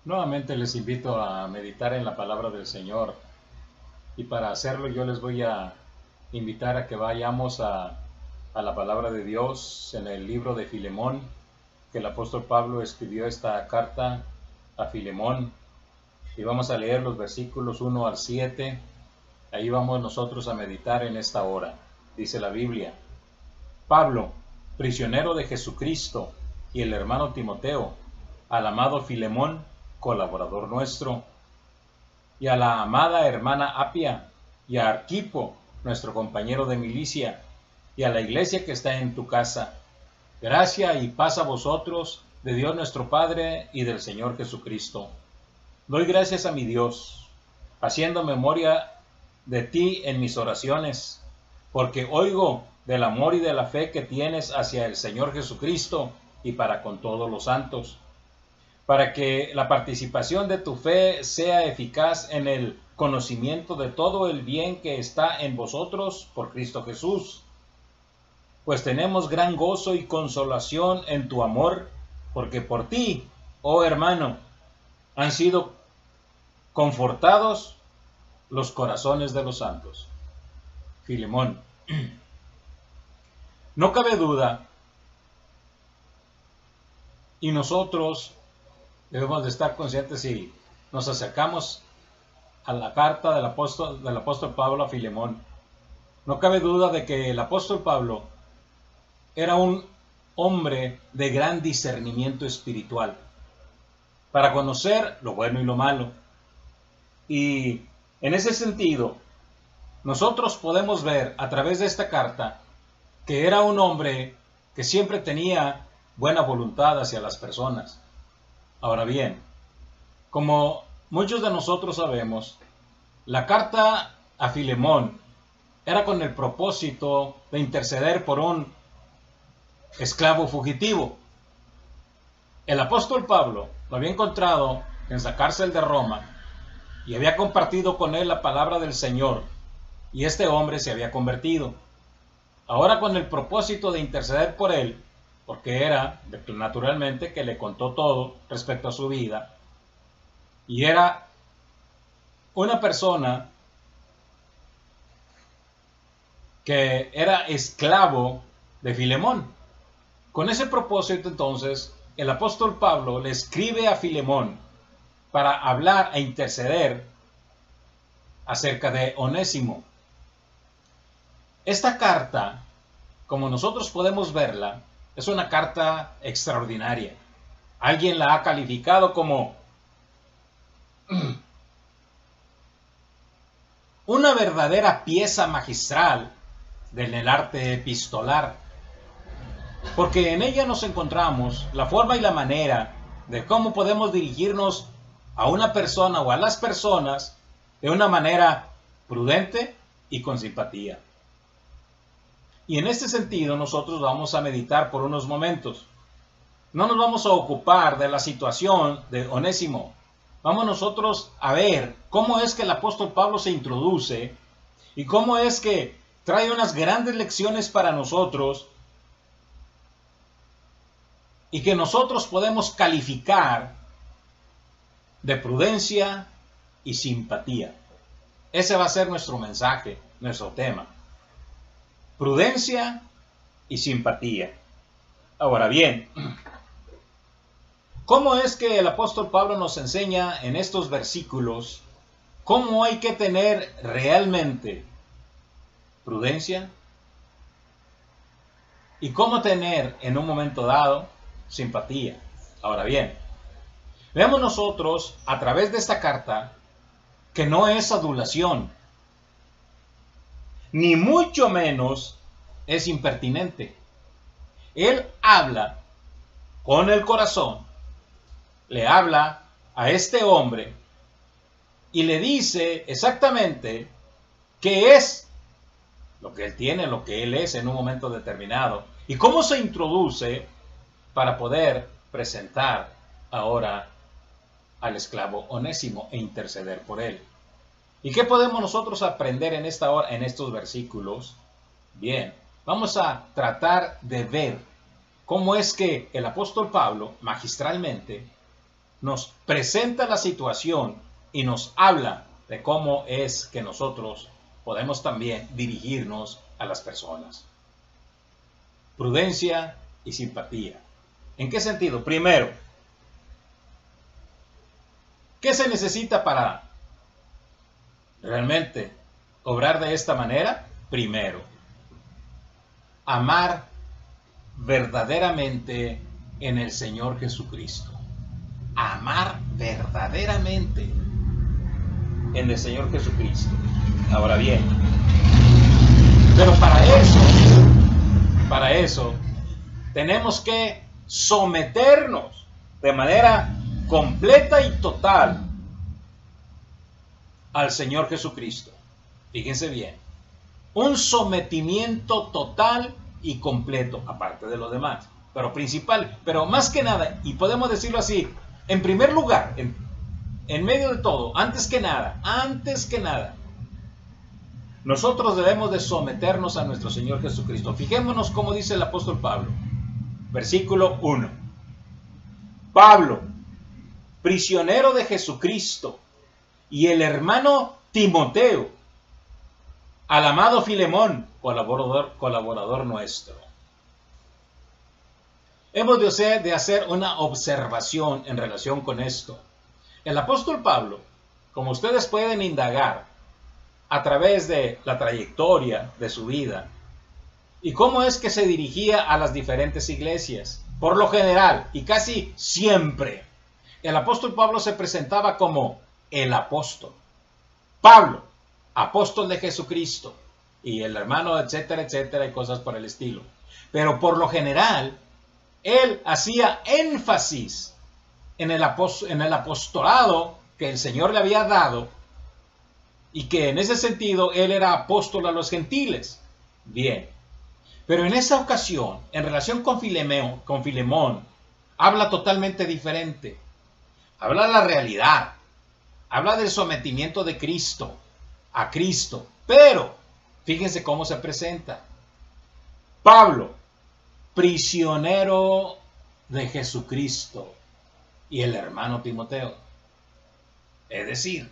Nuevamente les invito a meditar en la palabra del Señor, y para hacerlo yo les voy a invitar a que vayamos a la palabra de Dios en el libro de Filemón, que el apóstol Pablo escribió esta carta a Filemón, y vamos a leer los versículos 1 al 7. Ahí vamos nosotros a meditar en esta hora. Dice la Biblia: Pablo, prisionero de Jesucristo, y el hermano Timoteo, al amado Filemón, colaborador nuestro, y a la amada hermana Apia, y a Arquipo, nuestro compañero de milicia, y a la iglesia que está en tu casa. Gracia y paz a vosotros, de Dios nuestro Padre y del Señor Jesucristo. Doy gracias a mi Dios, haciendo memoria de ti en mis oraciones, porque oigo del amor y de la fe que tienes hacia el Señor Jesucristo y para con todos los santos, para que la participación de tu fe sea eficaz en el conocimiento de todo el bien que está en vosotros por Cristo Jesús. Pues tenemos gran gozo y consolación en tu amor, porque por ti, oh hermano, han sido confortados los corazones de los santos. Filemón. No cabe duda, y nosotros debemos de estar conscientes si nos acercamos a la carta del apóstol Pablo a Filemón. No cabe duda de que el apóstol Pablo era un hombre de gran discernimiento espiritual para conocer lo bueno y lo malo. Y en ese sentido, nosotros podemos ver a través de esta carta que era un hombre que siempre tenía buena voluntad hacia las personas. Ahora bien, como muchos de nosotros sabemos, la carta a Filemón era con el propósito de interceder por un esclavo fugitivo. El apóstol Pablo lo había encontrado en la cárcel de Roma y había compartido con él la palabra del Señor, y este hombre se había convertido. Ahora, con el propósito de interceder por él, porque era naturalmente que le contó todo respecto a su vida, y era una persona que era esclavo de Filemón. Con ese propósito, entonces, el apóstol Pablo le escribe a Filemón para hablar e interceder acerca de Onésimo. Esta carta, como nosotros podemos verla, es una carta extraordinaria. Alguien la ha calificado como una verdadera pieza magistral en el arte epistolar, porque en ella nos encontramos la forma y la manera de cómo podemos dirigirnos a una persona o a las personas de una manera prudente y con simpatía. Y en este sentido nosotros vamos a meditar por unos momentos. No nos vamos a ocupar de la situación de Onésimo. Vamos nosotros a ver cómo es que el apóstol Pablo se introduce y cómo es que trae unas grandes lecciones para nosotros y que nosotros podemos calificar de prudencia y simpatía. Ese va a ser nuestro mensaje, nuestro tema. Prudencia y simpatía. Ahora bien, ¿cómo es que el apóstol Pablo nos enseña en estos versículos cómo hay que tener realmente prudencia y cómo tener en un momento dado simpatía? Ahora bien, veamos nosotros a través de esta carta que no es adulación, ni mucho menos es impertinente. Él habla con el corazón, le habla a este hombre y le dice exactamente qué es lo que él tiene, lo que él es en un momento determinado, y cómo se introduce para poder presentar ahora al esclavo Onésimo e interceder por él. ¿Y qué podemos nosotros aprender en esta hora, en estos versículos? Bien, vamos a tratar de ver cómo es que el apóstol Pablo magistralmente nos presenta la situación y nos habla de cómo es que nosotros podemos también dirigirnos a las personas. Prudencia y simpatía. ¿En qué sentido? Primero, ¿qué se necesita para realmente obrar de esta manera? Primero, amar verdaderamente en el Señor Jesucristo. Amar verdaderamente en el Señor Jesucristo. Ahora bien, pero para eso, tenemos que someternos de manera completa y total al Señor Jesucristo. Fíjense bien, un sometimiento total y completo, aparte de lo demás, pero principal, pero más que nada, y podemos decirlo así, en primer lugar, en medio de todo, antes que nada, nosotros debemos de someternos a nuestro Señor Jesucristo. Fijémonos cómo dice el apóstol Pablo, versículo 1. Pablo, prisionero de Jesucristo, y el hermano Timoteo, al amado Filemón, colaborador nuestro. Hemos de hacer una observación en relación con esto. El apóstol Pablo, como ustedes pueden indagar a través de la trayectoria de su vida y cómo es que se dirigía a las diferentes iglesias, por lo general y casi siempre, el apóstol Pablo se presentaba como el apóstol. Pablo, apóstol de Jesucristo, y el hermano, etcétera, etcétera, y cosas por el estilo. Pero por lo general, él hacía énfasis en el apostolado que el Señor le había dado, y que en ese sentido él era apóstol a los gentiles. Bien, pero en esa ocasión, en relación con Filemón, habla totalmente diferente. Habla de la realidad, habla del sometimiento de Cristo a Cristo, pero fíjense cómo se presenta. Pablo, prisionero de Jesucristo, y el hermano Timoteo. Es decir,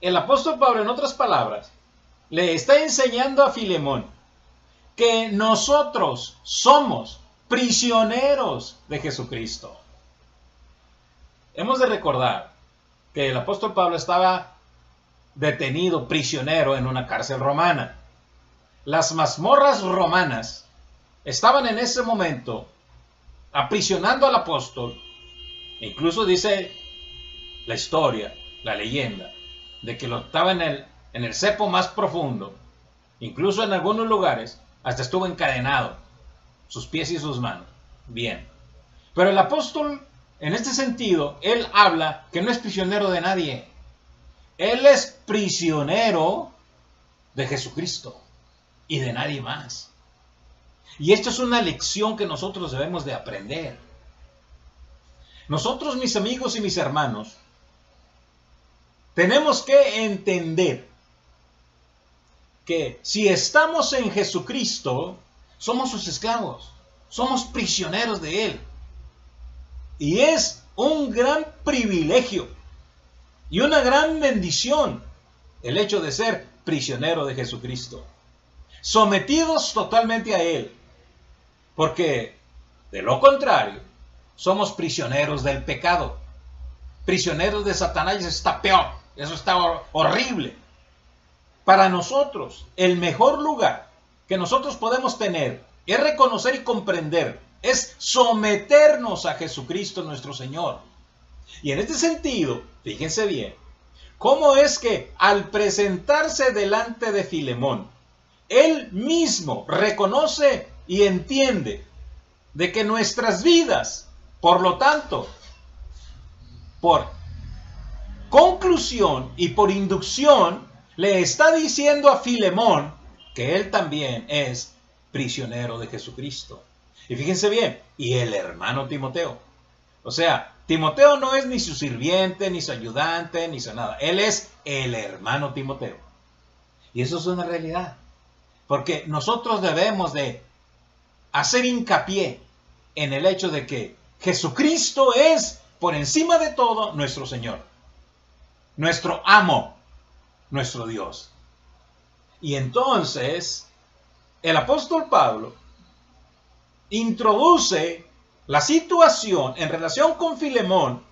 el apóstol Pablo, en otras palabras, le está enseñando a Filemón que nosotros somos prisioneros de Jesucristo. Hemos de recordar que el apóstol Pablo estaba detenido, prisionero, en una cárcel romana. Las mazmorras romanas estaban en ese momento aprisionando al apóstol. Incluso dice la historia, la leyenda, de que lo estaba en el cepo más profundo. Incluso en algunos lugares hasta estuvo encadenado, sus pies y sus manos. Bien. Pero el apóstol, en este sentido, él habla que no es prisionero de nadie. Él es prisionero de Jesucristo y de nadie más. Y esto es una lección que nosotros debemos de aprender. Nosotros, mis amigos y mis hermanos, tenemos que entender que si estamos en Jesucristo, somos sus esclavos, somos prisioneros de Él. Y es un gran privilegio y una gran bendición el hecho de ser prisionero de Jesucristo, sometidos totalmente a Él, porque de lo contrario, somos prisioneros del pecado, prisioneros de Satanás, y eso está peor, eso está horrible. Para nosotros, el mejor lugar que nosotros podemos tener es reconocer y comprender, es someternos a Jesucristo nuestro Señor. Y en este sentido, fíjense bien, cómo es que al presentarse delante de Filemón, él mismo reconoce y entiende de que nuestras vidas, por lo tanto, por conclusión y por inducción, le está diciendo a Filemón que él también es prisionero de Jesucristo. Y fíjense bien, y el hermano Timoteo. O sea, Timoteo no es ni su sirviente, ni su ayudante, ni su nada. Él es el hermano Timoteo. Y eso es una realidad. Porque nosotros debemos de hacer hincapié en el hecho de que Jesucristo es por encima de todo, nuestro Señor, nuestro amo, nuestro Dios. Y entonces, el apóstol Pablo introduce la situación en relación con Filemón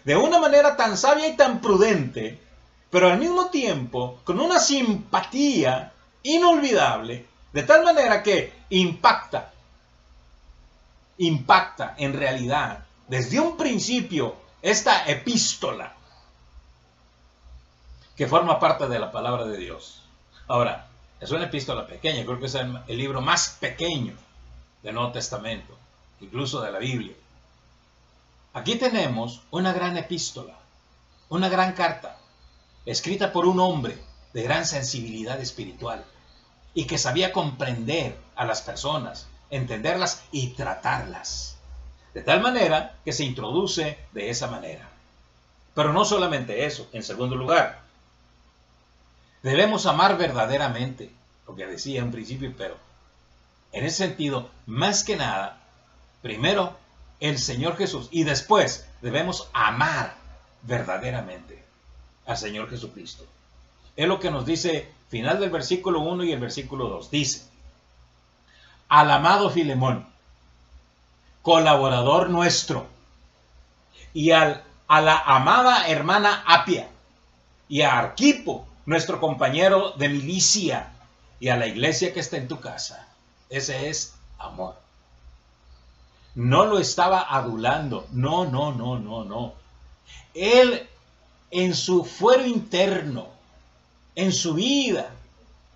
de una manera tan sabia y tan prudente, pero al mismo tiempo con una simpatía inolvidable, de tal manera que impacta en realidad desde un principio esta epístola que forma parte de la palabra de Dios. Ahora, es una epístola pequeña, creo que es el libro más pequeño del Nuevo Testamento, incluso de la Biblia. Aquí tenemos una gran epístola, una gran carta, escrita por un hombre de gran sensibilidad espiritual y que sabía comprender a las personas, entenderlas y tratarlas. De tal manera que se introduce de esa manera. Pero no solamente eso, en segundo lugar, debemos amar verdaderamente, lo que decía en principio, pero en ese sentido, más que nada, primero el Señor Jesús y después debemos amar verdaderamente al Señor Jesucristo. Es lo que nos dice final del versículo 1 y el versículo 2. Dice: al amado Filemón, colaborador nuestro, y a la amada hermana Apia, y a Arquipo, nuestro compañero de milicia, y a la iglesia que está en tu casa. Ese es amor. No lo estaba adulando. No. Él, en su fuero interno, en su vida,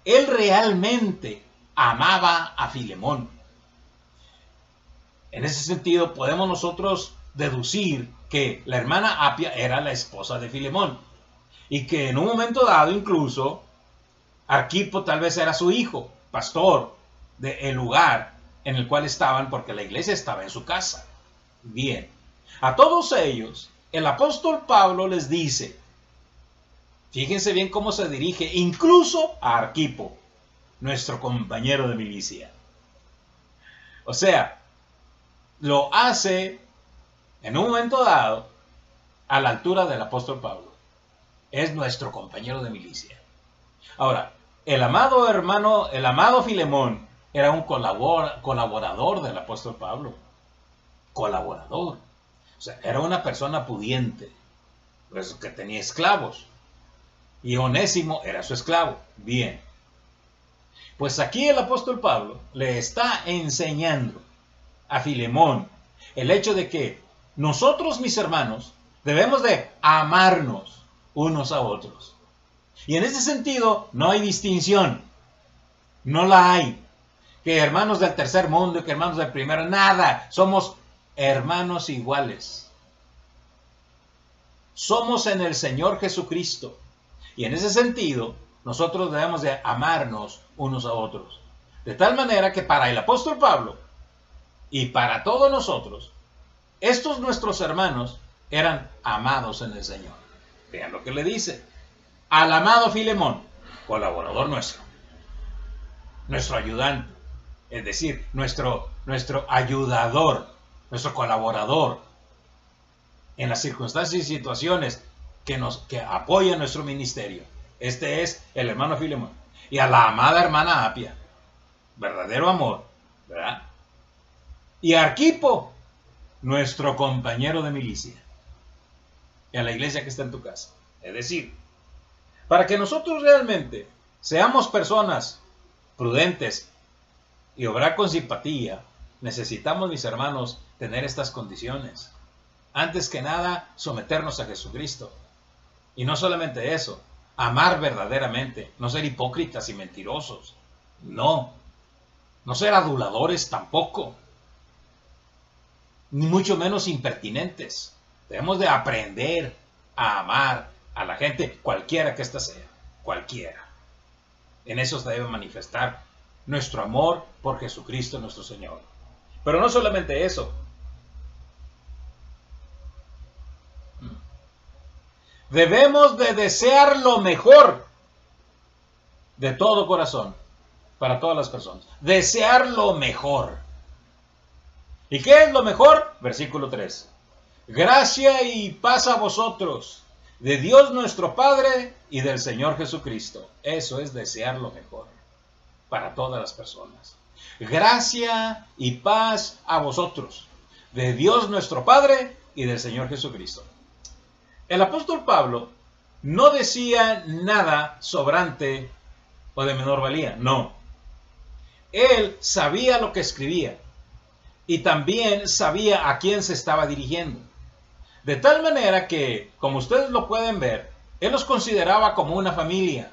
él realmente amaba a Filemón. En ese sentido, podemos nosotros deducir que la hermana Apia era la esposa de Filemón y que en un momento dado incluso Arquipo tal vez era su hijo, pastor del lugar en el cual estaban, porque la iglesia estaba en su casa. Bien, a todos ellos el apóstol Pablo les dice, fíjense bien cómo se dirige incluso a Arquipo, nuestro compañero de milicia. O sea, lo hace en un momento dado a la altura del apóstol Pablo. Es nuestro compañero de milicia. Ahora, el amado Filemón era un colaborador del apóstol Pablo. Colaborador. O sea, era una persona pudiente, por eso que tenía esclavos. Y Onésimo era su esclavo. Bien. Pues aquí el apóstol Pablo le está enseñando a Filemón el hecho de que nosotros, mis hermanos, debemos de amarnos unos a otros. Y en ese sentido no hay distinción. No la hay. Que hermanos del tercer mundo y que hermanos del primero, nada. Somos hermanos iguales. Somos en el Señor Jesucristo. Y en ese sentido, nosotros debemos de amarnos unos a otros. De tal manera que para el apóstol Pablo y para todos nosotros, estos nuestros hermanos eran amados en el Señor. Vean lo que le dice. Al amado Filemón, colaborador nuestro, nuestro ayudante, es decir, nuestro ayudador, nuestro colaborador en las circunstancias y situaciones que apoyan nuestro ministerio. Este es el hermano Filemón. Y a la amada hermana Apia, verdadero amor, ¿verdad? Y a Arquipo, nuestro compañero de milicia. Y a la iglesia que está en tu casa. Es decir, para que nosotros realmente seamos personas prudentes y obrar con simpatía, necesitamos, mis hermanos, tener estas condiciones. Antes que nada, someternos a Jesucristo. Y no solamente eso, amar verdaderamente, no ser hipócritas y mentirosos. No ser aduladores tampoco, ni mucho menos impertinentes. Debemos de aprender a amar a la gente, cualquiera que ésta sea, cualquiera. En eso se debe manifestar nuestro amor por Jesucristo nuestro Señor. Pero no solamente eso. Debemos de desear lo mejor de todo corazón para todas las personas. Desear lo mejor. ¿Y qué es lo mejor? Versículo 3. Gracia y paz a vosotros, de Dios nuestro Padre y del Señor Jesucristo. Eso es desear lo mejor para todas las personas. Gracia y paz a vosotros, de Dios nuestro Padre y del Señor Jesucristo. El apóstol Pablo no decía nada sobrante o de menor valía, no. Él sabía lo que escribía y también sabía a quién se estaba dirigiendo. De tal manera que, como ustedes lo pueden ver, él los consideraba como una familia.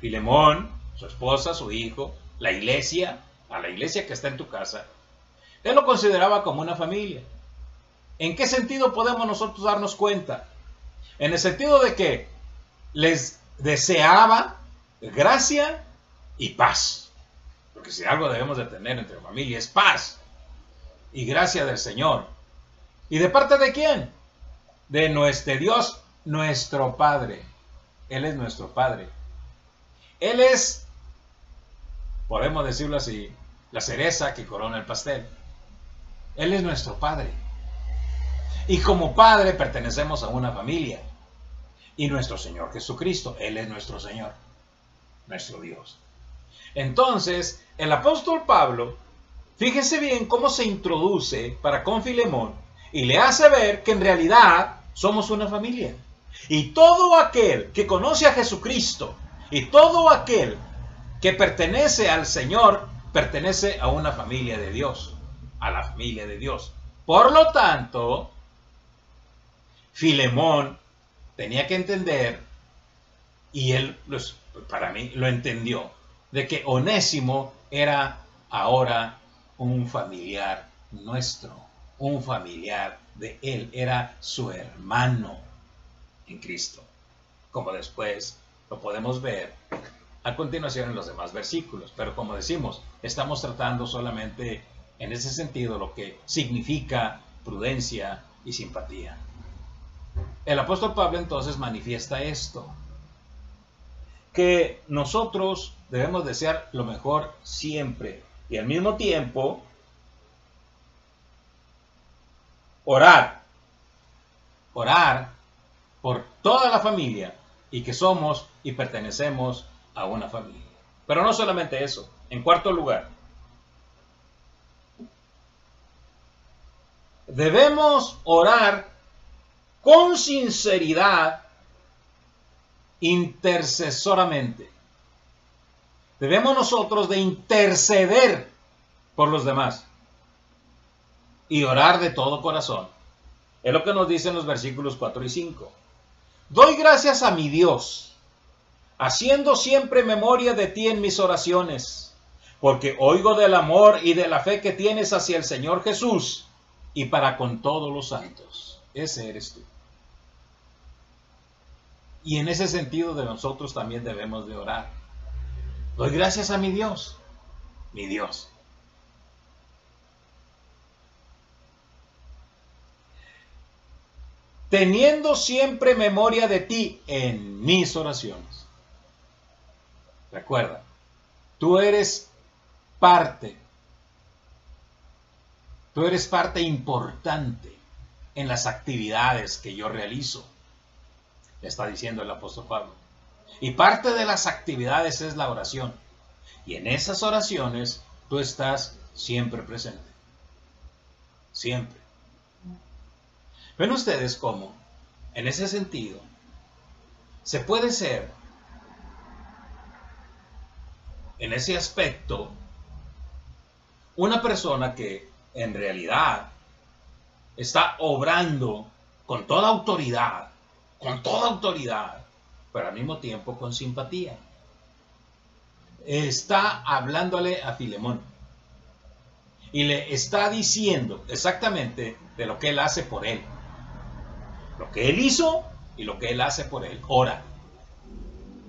Filemón, su esposa, su hijo, la iglesia, a la iglesia que está en tu casa, él lo consideraba como una familia. ¿En qué sentido podemos nosotros darnos cuenta? En el sentido de que les deseaba gracia y paz. Porque si algo debemos de tener entre familia es paz y gracia del Señor. ¿Y de parte de quién? De nuestro Dios, nuestro Padre. Él es nuestro Padre. Él es, podemos decirlo así, la cereza que corona el pastel. Él es nuestro Padre. Y como Padre pertenecemos a una familia. Y nuestro Señor Jesucristo, Él es nuestro Señor, nuestro Dios. Entonces, el apóstol Pablo, fíjese bien cómo se introduce para con Filemón y le hace ver que en realidad somos una familia. Y todo aquel que conoce a Jesucristo y todo aquel que pertenece al Señor, pertenece a una familia de Dios, a la familia de Dios. Por lo tanto, Filemón tenía que entender, y él, para mí, lo entendió, de que Onésimo era ahora un familiar nuestro, un familiar de él, era su hermano en Cristo, como después lo podemos ver a continuación en los demás versículos. Pero como decimos, estamos tratando solamente en ese sentido lo que significa prudencia y simpatía. El apóstol Pablo entonces manifiesta esto, que nosotros debemos desear lo mejor siempre y al mismo tiempo orar por toda la familia y que somos y pertenecemos a una familia. Pero no solamente eso. En cuarto lugar, debemos orar con sinceridad, intercesoramente. Debemos nosotros de interceder por los demás y orar de todo corazón. Es lo que nos dicen los versículos 4 y 5. Doy gracias a mi Dios, haciendo siempre memoria de ti en mis oraciones, porque oigo del amor y de la fe que tienes hacia el Señor Jesús y para con todos los santos. Ese eres tú. Y en ese sentido de nosotros también debemos de orar. Doy gracias a mi Dios, mi Dios. Teniendo siempre memoria de ti en mis oraciones. Recuerda, tú eres parte importante en las actividades que yo realizo, le está diciendo el apóstol Pablo. Y parte de las actividades es la oración. Y en esas oraciones tú estás siempre presente. Siempre. ¿Ven ustedes cómo, en ese sentido, se puede ser, en ese aspecto, una persona que en realidad está obrando con toda autoridad, pero al mismo tiempo con simpatía? Está hablándole a Filemón y le está diciendo exactamente de lo que él hace por él. Lo que él hizo y lo que él hace por él. Ora.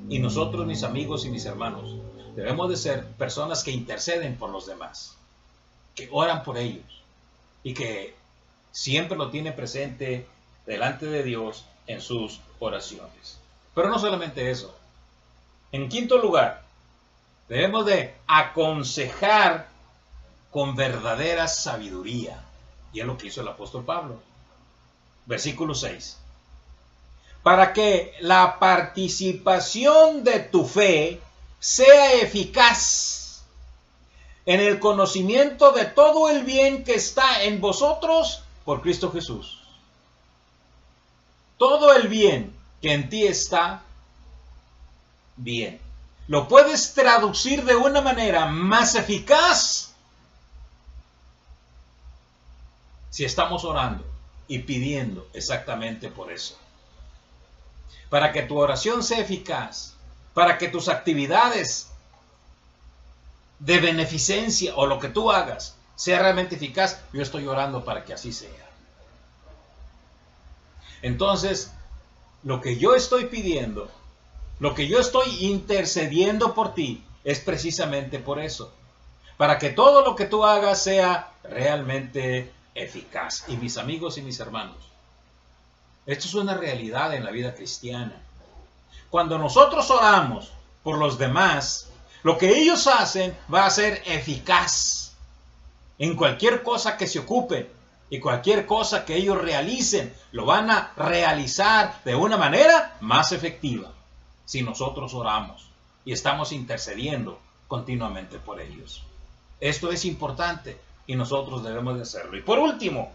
Y nosotros, mis amigos y mis hermanos, debemos de ser personas que interceden por los demás, que oran por ellos y que siempre lo tienen presente delante de Dios en sus oraciones. Pero no solamente eso. En quinto lugar, debemos de aconsejar con verdadera sabiduría. Y es lo que hizo el apóstol Pablo. Versículo 6. Para que la participación de tu fe sea eficaz en el conocimiento de todo el bien que está en vosotros por Cristo Jesús. Todo el bien que en ti está, bien. ¿Lo puedes traducir de una manera más eficaz? Si estamos orando y pidiendo exactamente por eso. Para que tu oración sea eficaz, para que tus actividades de beneficencia o lo que tú hagas sea realmente eficaz, yo estoy orando para que así sea. Entonces, lo que yo estoy pidiendo, lo que yo estoy intercediendo por ti, es precisamente por eso. Para que todo lo que tú hagas sea realmente eficaz. Y mis amigos y mis hermanos, esto es una realidad en la vida cristiana. Cuando nosotros oramos por los demás, lo que ellos hacen va a ser eficaz en cualquier cosa que se ocupen y cualquier cosa que ellos realicen, lo van a realizar de una manera más efectiva si nosotros oramos y estamos intercediendo continuamente por ellos. Esto es importante y nosotros debemos de hacerlo. Y por último,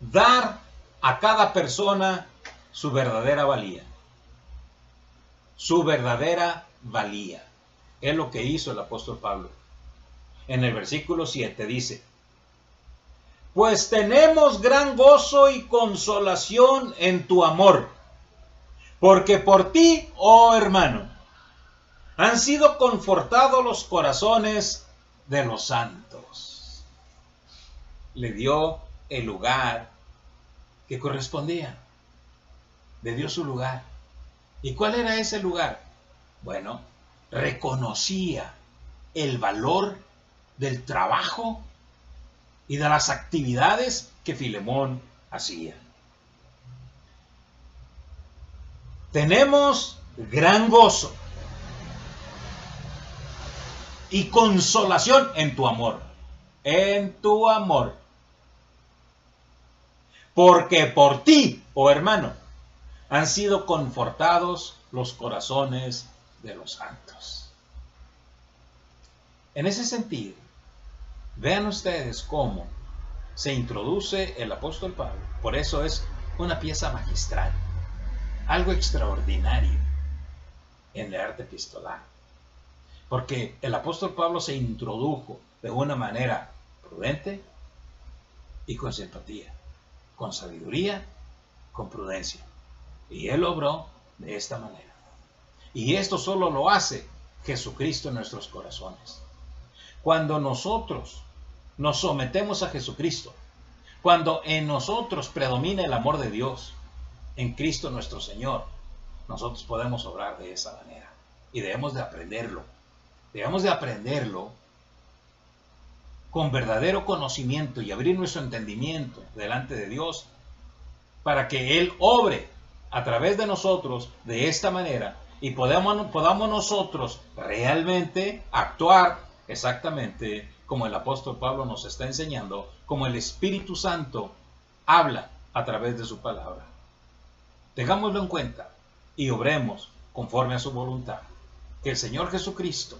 dar a cada persona su verdadera valía. Su verdadera valía. Es lo que hizo el apóstol Pablo. En el versículo 7 dice: pues tenemos gran gozo y consolación en tu amor, porque por ti, oh hermano, han sido confortados los corazones de los santos. Le dio el lugar que correspondía. Le dio su lugar. ¿Y cuál era ese lugar? Bueno, reconocía el valor del trabajo y de las actividades que Filemón hacía. Tenemos gran gozo y consolación en tu amor. En tu amor. Porque por ti, oh hermano, han sido confortados los corazones de los santos. En ese sentido, vean ustedes cómo se introduce el apóstol Pablo. Por eso es una pieza magistral, algo extraordinario en el arte epistolar. Porque el apóstol Pablo se introdujo de una manera prudente y con simpatía, con sabiduría, con prudencia. Y él obró de esta manera. Y esto solo lo hace Jesucristo en nuestros corazones. Cuando nosotros nos sometemos a Jesucristo, cuando en nosotros predomina el amor de Dios, en Cristo nuestro Señor, nosotros podemos obrar de esa manera. Y debemos de aprenderlo. Debemos de aprenderlo con verdadero conocimiento y abrir nuestro entendimiento delante de Dios para que Él obre a través de nosotros de esta manera y podamos nosotros realmente actuar exactamente como el apóstol Pablo nos está enseñando, como el Espíritu Santo habla a través de su palabra. Tengámoslo en cuenta y obremos conforme a su voluntad. Que el Señor Jesucristo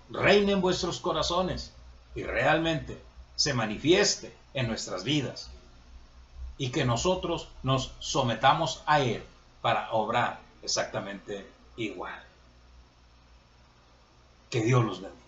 reine en vuestros corazones y realmente se manifieste en nuestras vidas. Y que nosotros nos sometamos a Él para obrar exactamente igual. Que Dios los bendiga.